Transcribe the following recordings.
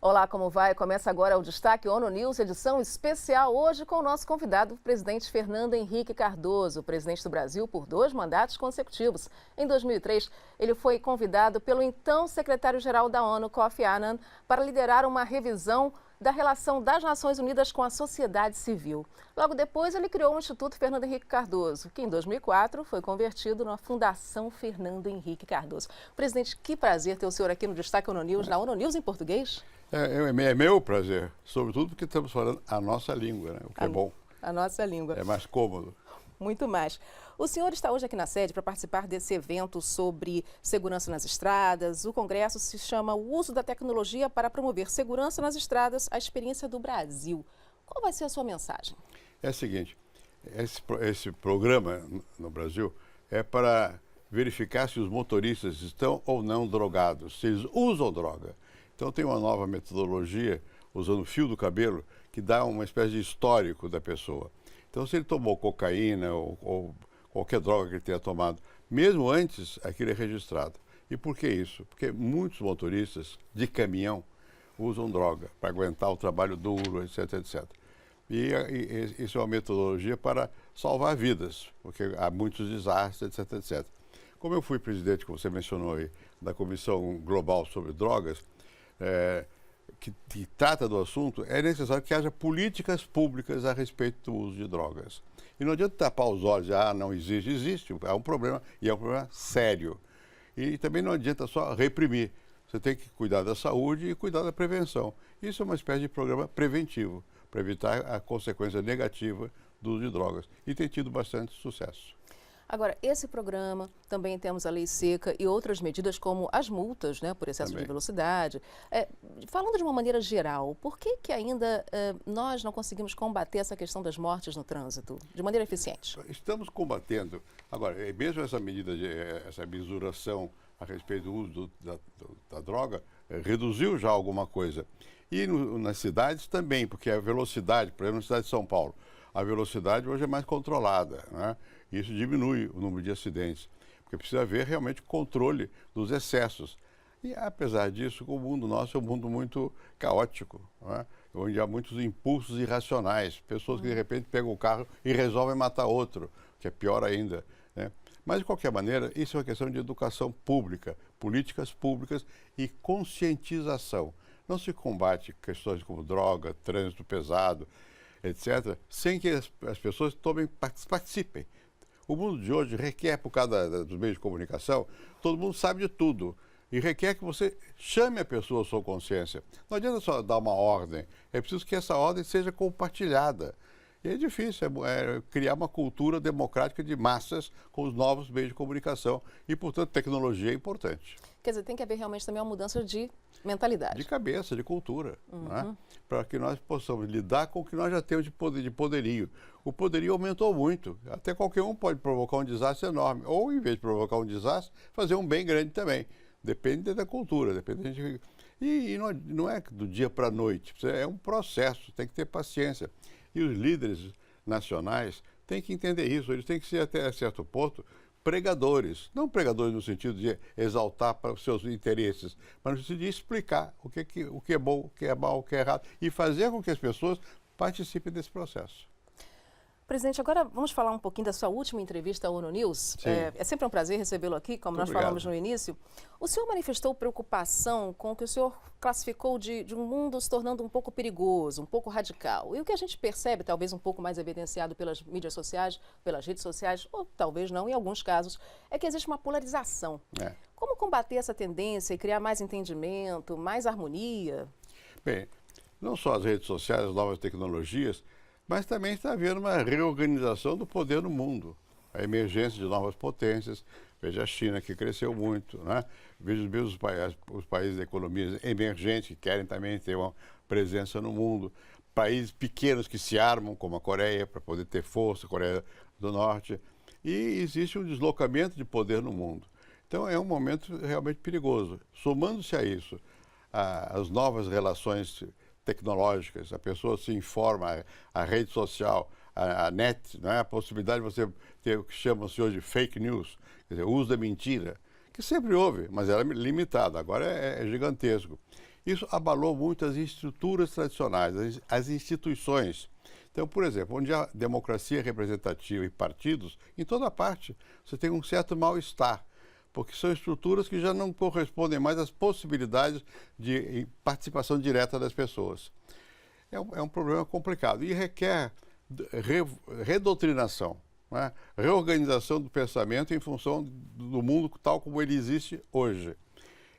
Olá, como vai? Começa agora o Destaque ONU News, edição especial hoje com o nosso convidado, o presidente Fernando Henrique Cardoso, presidente do Brasil por 2 mandatos consecutivos. Em 2003, ele foi convidado pelo então secretário-geral da ONU, Kofi Annan, para liderar uma revisão da relação das Nações Unidas com a sociedade civil. Logo depois, ele criou o Instituto Fernando Henrique Cardoso, que em 2004 foi convertido na Fundação Fernando Henrique Cardoso. Presidente, que prazer ter o senhor aqui no Destaque ONU News, na ONU News em português. É meu prazer, sobretudo porque estamos falando a nossa língua, né? O que é bom. A nossa língua. É mais cômodo. Muito mais. O senhor está hoje aqui na sede para participar desse evento sobre segurança nas estradas. O congresso se chama O Uso da Tecnologia para Promover Segurança nas Estradas, a Experiência do Brasil. Qual vai ser a sua mensagem? É o seguinte, esse programa no Brasil é para verificar se os motoristas estão ou não drogados, se eles usam droga. Então tem uma nova metodologia, usando o fio do cabelo, que dá uma espécie de histórico da pessoa. Então se ele tomou cocaína ou qualquer droga que ele tenha tomado, mesmo antes, aquilo é registrado. E por que isso? Porque muitos motoristas de caminhão usam droga para aguentar o trabalho duro, etc, etc. E isso é uma metodologia para salvar vidas, porque há muitos desastres, etc, etc. Como eu fui presidente, como você mencionou aí, da Comissão Global sobre Drogas, que trata do assunto, é necessário que haja políticas públicas a respeito do uso de drogas. E não adianta tapar os olhos, não existe. Existe, é um problema, e é um problema sério. E também não adianta só reprimir. Você tem que cuidar da saúde e cuidar da prevenção. Isso é uma espécie de programa preventivo, para evitar a consequência negativa do uso de drogas. E tem tido bastante sucesso. Agora, esse programa, também temos a lei seca e outras medidas como as multas, né, por excesso de velocidade. Falando de uma maneira geral, por que ainda nós não conseguimos combater essa questão das mortes no trânsito de maneira eficiente? Estamos combatendo. Agora, mesmo essa medida, essa mesuração a respeito do uso da droga, reduziu já alguma coisa. E nas cidades também, porque a velocidade, por exemplo, na cidade de São Paulo, a velocidade hoje é mais controlada, né? Isso diminui o número de acidentes, porque precisa haver realmente controle dos excessos. E, apesar disso, o mundo nosso é um mundo muito caótico, né? Onde há muitos impulsos irracionais, pessoas que, de repente, pegam o carro e resolvem matar outro, que é pior ainda, né? Mas, de qualquer maneira, isso é uma questão de educação pública, políticas públicas e conscientização. Não se combate questões como droga, trânsito pesado, etc., sem que as pessoas participem. O mundo de hoje requer, por causa dos meios de comunicação, todo mundo sabe de tudo. E requer que você chame a pessoa à sua consciência. Não adianta só dar uma ordem, é preciso que essa ordem seja compartilhada. E é difícil, criar uma cultura democrática de massas com os novos meios de comunicação. E, portanto, tecnologia é importante. Quer dizer, tem que haver realmente também uma mudança de mentalidade. De cabeça, de cultura, né? Para que nós possamos lidar com o que nós já temos de poderio. O poderio aumentou muito. Até qualquer um pode provocar um desastre enorme. Ou, em vez de provocar um desastre, fazer um bem grande também. Depende da cultura. Depende E não é do dia para a noite. É um processo, tem que ter paciência. E os líderes nacionais têm que entender isso. Eles têm que ser, até certo ponto, pregadores. Não pregadores no sentido de exaltar para os seus interesses, mas no sentido de explicar o que é bom, o que é mal, o que é errado e fazer com que as pessoas participem desse processo. Presidente, agora vamos falar um pouquinho da sua última entrevista à ONU News. É sempre um prazer recebê-lo aqui, como nós falamos no início. O senhor manifestou preocupação com o que o senhor classificou de um mundo se tornando um pouco perigoso, um pouco radical. E o que a gente percebe, talvez um pouco mais evidenciado pelas mídias sociais, pelas redes sociais, ou talvez não, em alguns casos, é que existe uma polarização. Como combater essa tendência e criar mais entendimento, mais harmonia? Bem, não só as redes sociais, as novas tecnologias, mas também está havendo uma reorganização do poder no mundo. A emergência de novas potências, veja a China, que cresceu muito, né? Veja os países da economia emergentes, que querem também ter uma presença no mundo. Países pequenos que se armam, como a Coreia, para poder ter força, a Coreia do Norte. E existe um deslocamento de poder no mundo. Então é um momento realmente perigoso. Somando-se a isso, as novas relações tecnológicas, a pessoa se informa, a rede social, a net, né? A possibilidade de você ter o que chama-se hoje de fake news, quer dizer, o uso da mentira, que sempre houve, mas era limitado, agora é gigantesco. Isso abalou muito as estruturas tradicionais, as instituições. Então, por exemplo, onde há democracia representativa e partidos, em toda parte, você tem um certo mal-estar, porque são estruturas que já não correspondem mais às possibilidades de participação direta das pessoas. É um problema complicado e requer redoutrinação, né? Reorganização do pensamento em função do mundo tal como ele existe hoje.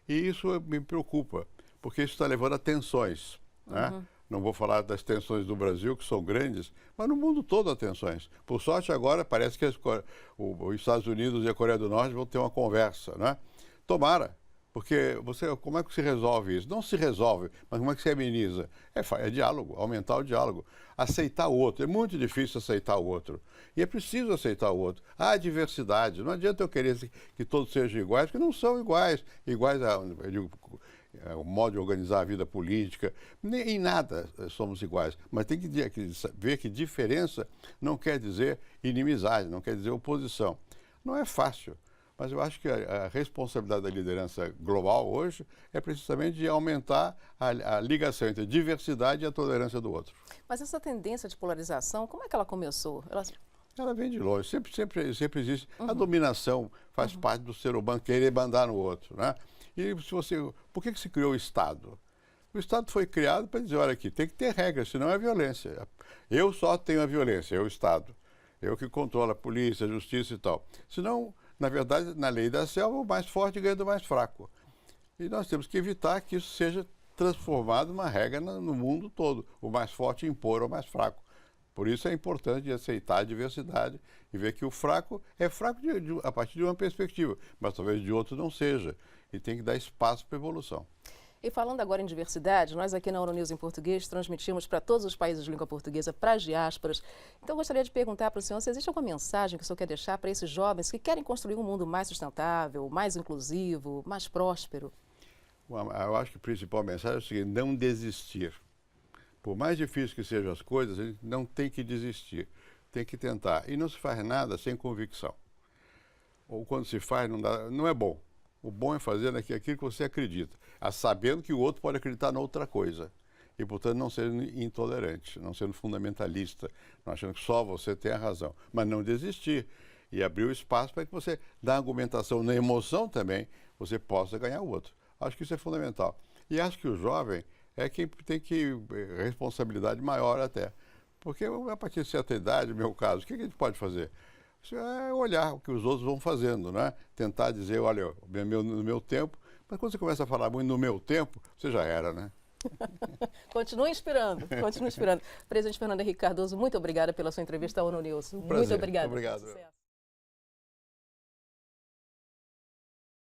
E isso me preocupa, porque isso está levando a tensões, né? Não vou falar das tensões do Brasil, que são grandes, mas no mundo todo há tensões. Por sorte, agora parece que os Estados Unidos e a Coreia do Norte vão ter uma conversa, né? Tomara, porque como é que se resolve isso? Não se resolve, mas como é que se ameniza? É diálogo, aumentar o diálogo. Aceitar o outro. É muito difícil aceitar o outro. E é preciso aceitar o outro. Há diversidade. Não adianta eu querer que todos sejam iguais, porque não são iguais. Iguais o modo de organizar a vida política, nem em nada somos iguais, mas tem que ver que diferença não quer dizer inimizade, não quer dizer oposição. Não é fácil, mas eu acho que a responsabilidade da liderança global hoje é precisamente de aumentar a ligação entre a diversidade e a tolerância do outro. Mas essa tendência de polarização, como é que ela começou? Ela vem de longe, sempre existe. A dominação faz parte do ser humano querer mandar no outro, né? E por que se criou o Estado? O Estado foi criado para dizer, olha aqui, tem que ter regras, senão é violência. Eu só tenho a violência, é o Estado. Eu que controlo a polícia, a justiça e tal. Senão, na verdade, na lei da selva, o mais forte ganha do mais fraco. E nós temos que evitar que isso seja transformado numa regra no mundo todo. O mais forte impor ao mais fraco. Por isso é importante aceitar a diversidade e ver que o fraco é fraco a partir de uma perspectiva, mas talvez de outro não seja. E tem que dar espaço para a evolução. E falando agora em diversidade, nós aqui na ONU News em português transmitimos para todos os países de língua portuguesa, para as diásporas. Então eu gostaria de perguntar para o senhor se existe alguma mensagem que o senhor quer deixar para esses jovens que querem construir um mundo mais sustentável, mais inclusivo, mais próspero? Eu acho que a principal mensagem é o seguinte: não desistir. Por mais difícil que sejam as coisas, a gente não tem que desistir, tem que tentar. E não se faz nada sem convicção. Ou quando se faz, não é bom. O bom é fazer aquilo que você acredita, sabendo que o outro pode acreditar em outra coisa. E, portanto, não sendo intolerante, não sendo fundamentalista, não achando que só você tem a razão. Mas não desistir e abrir o espaço para que você, na argumentação, na emoção também, você possa ganhar o outro. Acho que isso é fundamental. E acho que o jovem é quem tem responsabilidade maior até. Porque a partir de certa idade, no meu caso, o que a gente pode fazer? Isso é olhar o que os outros vão fazendo, né? Tentar dizer, olha, no meu tempo, mas quando você começa a falar muito no meu tempo, você já era, né? Continua inspirando, continua inspirando. Presidente Fernando Henrique Cardoso, muito obrigada pela sua entrevista à ONU News. Um prazer. Muito obrigada. Obrigado.